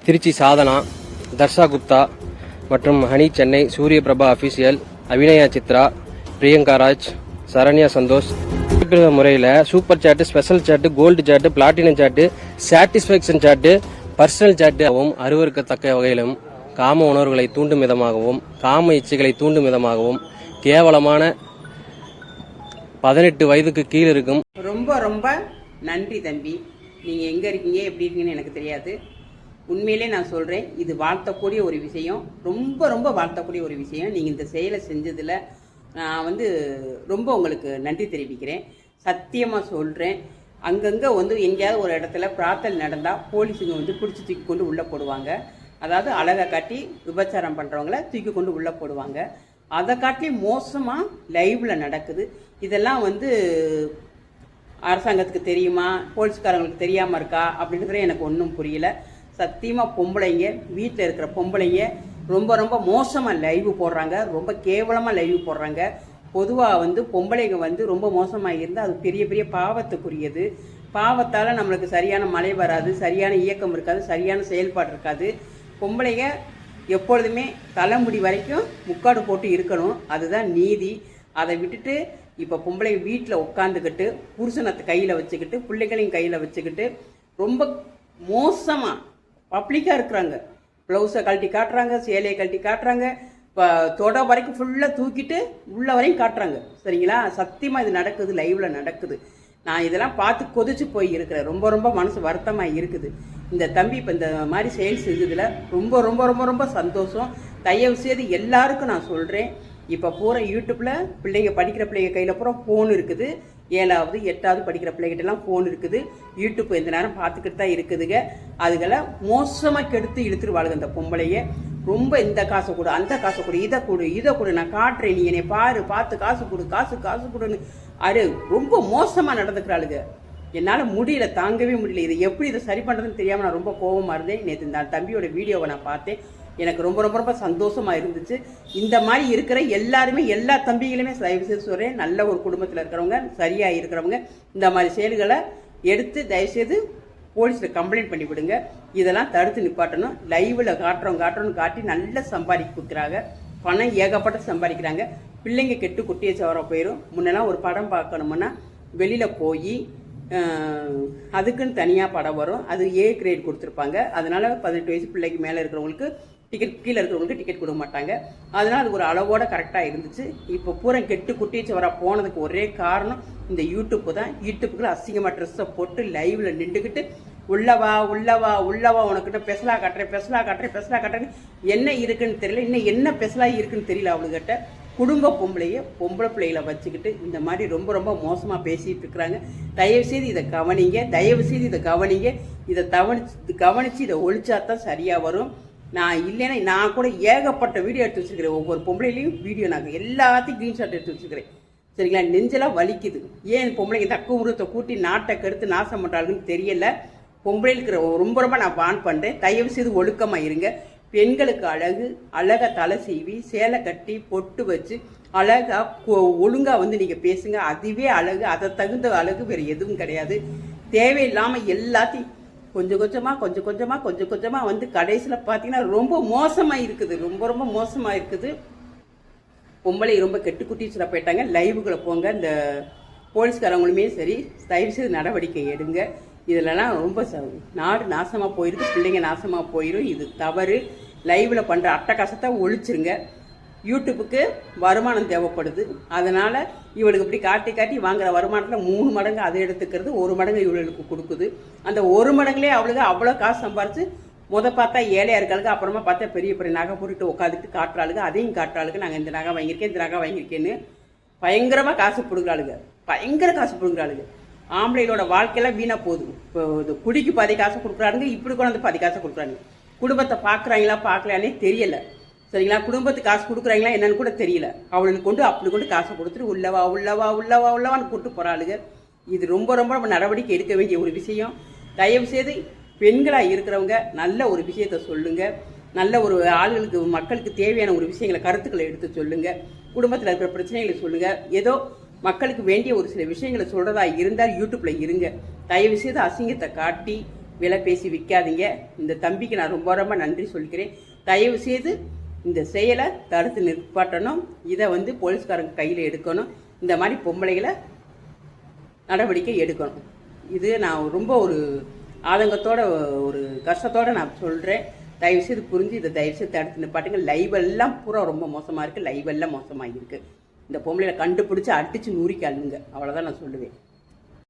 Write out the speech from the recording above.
திருச்சி சாதனா, தர்ஷா குப்தா மற்றும் ஹனி சென்னை, சூரிய பிரபா அபிஷியல், அபிநயா சித்ரா, பிரியங்கா ராஜ், சரண்யா சந்தோஷ் முறையில் சூப்பர் சாட்டு, ஸ்பெஷல் சாட்டு, கோல்டு சாட்டு, பிளாட்டினம் சாட்டு, சாட்டிஸ்பேக்ஷன் சாட்டு, பர்சனல் சாட்டாகவும் அருவருக்கத்தக்க வகையிலும் காம உணர்வுகளை தூண்டும் விதமாகவும் காம இச்சைகளை தூண்டும் விதமாகவும் கேவலமான 18 வயதுக்கு கீழ் இருக்கும். ரொம்ப ரொம்ப நன்றி தம்பி. நீங்கள் எங்கே இருக்கீங்க, எப்படி இருக்கீங்கன்னு எனக்கு தெரியாது. உண்மையிலே நான் சொல்கிறேன், இது வாழ்த்தக்கூடிய ஒரு விஷயம், ரொம்ப ரொம்ப வாழ்த்தக்கூடிய ஒரு விஷயம். நீங்கள் இந்த செயலை செஞ்சதில் நான் ரொம்ப உங்களுக்கு நன்றி தெரிவிக்கிறேன். சத்தியமாக சொல்கிறேன், அங்கங்கே எங்கேயாவது ஒரு இடத்துல பிரார்த்தனை நடந்தால் போலீஸுங்க பிடிச்சி தூக்கி கொண்டு உள்ளே போடுவாங்க. அதாவது அழகை காட்டி விபச்சாரம் பண்ணுறவங்கள தூக்கி கொண்டு உள்ளே போடுவாங்க. அதை காட்டி மோசமாக லைவில் நடக்குது. இதெல்லாம் அரசாங்கத்துக்கு தெரியுமா, போலீஸ்காரங்களுக்கு தெரியாமல் இருக்கா அப்படின்றத எனக்கு ஒன்றும் புரியல. சத்தியமாக பொம்பளைங்க, வீட்டில் இருக்கிற பொம்பளைங்க ரொம்ப ரொம்ப மோசமாக லைவ் போடுறாங்க, ரொம்ப கேவலமாக லைவ் போடுறாங்க. பொதுவாக பொம்பளைங்க ரொம்ப மோசமாக இருந்தால் அது பெரிய பெரிய பாவத்துக்குரியது. பாவத்தால் நம்மளுக்கு சரியான மழை வராது, சரியான இயக்கம் இருக்காது, சரியான செயல்பாடு இருக்காது. பொம்பளைங்க எப்பொழுதுமே தலைமுடி வரைக்கும் முக்காடு போட்டு இருக்கணும், அதுதான் நீதி. அதை விட்டுட்டு இப்போ பொம்பளைங்க வீட்டில் உட்காந்துக்கிட்டு புருஷனத்தை கையில் வச்சுக்கிட்டு பிள்ளைகளையும் கையில் வச்சுக்கிட்டு ரொம்ப மோசமாக பப்ளிக்காக இருக்கிறாங்க. ப்ளவுஸை கழட்டி காட்டுறாங்க, சேலையை கழட்டி காட்டுறாங்க, இப்போ தொட வரைக்கும் ஃபுல்லாக தூக்கிட்டு உள்ள வரையும் காட்டுறாங்க. சரிங்களா? சத்தியமாக இது நடக்குது, லைவில் நடக்குது. நான் இதெல்லாம் பார்த்து கொதிச்சு போய் இருக்கிறேன். ரொம்ப ரொம்ப மனசு வருத்தமாக இருக்குது. இந்த தம்பி இப்போ இந்த மாதிரி செயல் செஞ்சதில் ரொம்ப ரொம்ப ரொம்ப ரொம்ப சந்தோஷம். தயவு செய்து எல்லாருக்கும் நான் சொல்கிறேன், இப்போ பூரா யூடியூப்பில் பிள்ளைங்க படிக்கிற பிள்ளைங்க கையில் பூரா ஃபோன் இருக்குது. 7வது 8வது படிக்கிற பிள்ளைகிட்டலாம் ஃபோன் இருக்குது. யூடியூப் எந்த நேரம் பார்த்துக்கிட்டு தான் இருக்குதுங்க. அதுகளை மோசமாக கெடுத்து இழுத்துருவாளுங்க அந்த பொம்பளைய. ரொம்ப இந்த காசை கொடு, அந்த காசை கொடு, இதை கொடு, நான் காட்டுறேன், நீ என்னை பாரு, பார்த்து காசு கொடு, காசு கொடுன்னு அது ரொம்ப மோசமாக நடந்துக்கிறாளுங்க. என்னால் முடியல, தாங்கவே முடியல. இதை எப்படி இதை சரி பண்ணுறதுன்னு தெரியாமல் நான் ரொம்ப கோபமாக இருந்தேன். நேற்று இந்த தம்பியோட வீடியோவை நான் பார்த்தேன், எனக்கு ரொம்ப ரொம்ப ரொம்ப சந்தோஷமாக இருந்துச்சு. இந்த மாதிரி இருக்கிற எல்லாருமே, எல்லா தம்பிகளுமே தயவு செய்து சொல்கிறேன், நல்ல ஒரு குடும்பத்தில் இருக்கிறவங்க, சரியாக இருக்கிறவங்க இந்த மாதிரி செயல்களை எடுத்து தயவுசெய்து போலீஸில் கம்ப்ளைண்ட் பண்ணி விடுங்க. இதெல்லாம் தடுத்து நிப்பாட்டணும். லைவில் காட்டுறோன்னு காட்டி நல்லா சம்பாதிக்க கொடுக்குறாங்க, பணம் ஏகப்பட்ட சம்பாதிக்கிறாங்க. பிள்ளைங்க கெட்டு குட்டியை சவர போயிடும். முன்னெல்லாம் ஒரு படம் பார்க்கணுமுன்னா வெளியில் போய் அதுக்குன்னு தனியாக படம் வரும், அது ஏ கிரேட் கொடுத்துருப்பாங்க. அதனால் 18 வயசு பிள்ளைக்கு மேலே இருக்கிறவங்களுக்கு டிக்கெட், கீழே இருக்கிறவங்களுக்கு டிக்கெட் கொடுக்க மாட்டாங்க. அதனால் அது ஒரு அளவோட கரெக்டாக இருந்துச்சு. இப்போ பூரா கெட்டு குட்டிச்சு வர போனதுக்கு ஒரே காரணம் இந்த யூடியூப்பு தான். யூடியூப்புக்குள்ள அசிங்கமாக ட்ரெஸ்ஸை போட்டு லைவில் நின்றுக்கிட்டு உள்ளவா உனக்கிட்ட பெசலா காட்டுறேன் என்ன இருக்குன்னு தெரியல, இன்னும் என்ன பெசலா இருக்குன்னு தெரியல. அவளுக்கிட்ட குடும்ப பொம்பளை பிள்ளைகளை வச்சுக்கிட்டு இந்த மாதிரி ரொம்ப ரொம்ப மோசமாக பேசிகிட்டு இருக்கிறாங்க. தயவுசெய்து இதை கவனிங்க. இதை கவனித்து இதை ஒழிச்சாதான் சரியாக வரும். நான் இல்லைன்னா நான் கூட ஏகப்பட்ட வீடியோ எடுத்து வச்சுருக்கிறேன். ஒவ்வொரு பொம்பளையிலையும் வீடியோ நாங்கள் எல்லாத்தையும் க்ரீன்ஷாட் எடுத்து வச்சுருக்கிறேன். சரிங்களா? நெஞ்செல்லாம் வலிக்குது. ஏன் பொம்பளைங்க தக்க உருவத்தை கூட்டி நாட்டை கெடுத்து நாசம் பண்ணுறாங்கன்னு தெரியல. பொம்பளைக்கு ரொம்ப ரொம்ப நான் வான் பண்ணுறேன், தயவு செய்து ஒழுக்கமாக இருங்க. பெண்களுக்கு அழகாக தலை சீவி சேலை கட்டி பொட்டு வச்சு அழகாக ஒழுங்காக நீங்கள் பேசுங்க. அதுவே அழகு, அதை தகுந்த அழகு வேறு எதுவும் கிடையாது. தேவையில்லாமல் எல்லாத்தையும் கொஞ்சம் கொஞ்சமாக கடைசியில் பார்த்தீங்கன்னா ரொம்ப மோசமாக இருக்குது, ரொம்ப மோசமாக இருக்குது. பொம்பளை ரொம்ப கெட்டுக்குட்டிச்சுல போயிட்டாங்க. லைவுக்குள்ளே போங்க. இந்த போலீஸ்காரங்களுமே சரி, தயவு செய்து நடவடிக்கை எடுங்க. இதிலலாம் ரொம்ப நாடு நாசமாக போயிருக்கு, பிள்ளைங்க நாசமாக போயிடும். இது தவறு. லைவில் பண்ணுற அட்டகாசத்தை ஒழிச்சிருங்க. யூடியூப்புக்கு வருமானம் தேவைப்படுது. அதனால் இவளுக்கு இப்படி காட்டி வாங்குற வருமானத்தில் 3 மடங்கு அதை எடுத்துக்கிறது, 1 மடங்கு இவளுக்கு கொடுக்குது. அந்த 1 மடங்குலேயே அவளுக்கு அவ்வளோ காசு சம்பாரிச்சு பார்த்தா ஏழையாக இருக்காளுங்க, அப்புறமா பார்த்தா பெரிய பெரிய நகை போட்டுட்டு உட்காந்துட்டு காட்டுறாளுங்க. அதையும் காட்டுறாளுங்க, நாங்கள் இந்த நகை வாங்கியிருக்கேன்னு பயங்கரமாக காசு பிடுங்குறாளுங்க. ஆம்பளைகளோட வாழ்க்கையெல்லாம் வீணாக போகுது. இப்போ இது குடிக்கு பாதி காசு கொடுக்குறாங்க, இப்படி கொண்டு பாதி காசை கொடுக்குறாங்க. குடும்பத்தை பார்க்கலானே தெரியல. சரிங்களா? குடும்பத்துக்கு காசு கொடுக்குறாங்களா என்னன்னு கூட தெரியல. அவளுக்கு அப்படி கொண்டு காசை கொடுத்துட்டு உள்ளவான்னு கூப்பிட்டு போகிறாளுங்க. இது ரொம்ப ரொம்ப நடவடிக்கை எடுக்க வேண்டிய ஒரு விஷயம். தயவு செய்து பெண்களாக இருக்கிறவங்க நல்ல ஒரு விஷயத்த சொல்லுங்கள். நல்ல ஒரு ஆளுகளுக்கு, மக்களுக்கு தேவையான ஒரு விஷயங்களை, கருத்துக்களை எடுத்து சொல்லுங்கள். குடும்பத்தில் இருக்கிற பிரச்சனைகளை சொல்லுங்கள். ஏதோ மக்களுக்கு வேண்டிய ஒரு சில விஷயங்களை சொல்கிறதா இருந்தால் யூடியூப்பில் இருங்க. தயவு செய்து அசிங்கத்தை காட்டி விலை பேசி விற்காதீங்க. இந்த தம்பிக்கு நான் ரொம்ப ரொம்ப நன்றி சொல்லிக்கிறேன். தயவு செய்து இந்த செயலை தடுத்து நிற்பாட்டணும். இதை வந்து போலீஸ்காரங்க கையில் எடுக்கணும். இந்த மாதிரி பொம்பளைகளை நடவடிக்கை எடுக்கணும். இது நான் ரொம்ப ஒரு ஆதங்கத்தோட ஒரு கஷ்டத்தோடு நான் சொல்கிறேன். தயவுசெய்து புரிஞ்சு இதை தயவுசெய்து தடுத்து நிற்பாட்டுங்க. லைவ் எல்லாம் பூரா ரொம்ப மோசமாக இருக்குது. லைவ் எல்லாம் மோசமாக இருக்குது. இந்த பொம்பளைகளை கண்டுபிடிச்சி அடித்து நூறிக்கு அள்ளுங்க. அவ்வளோதான் நான் சொல்லுவேன்.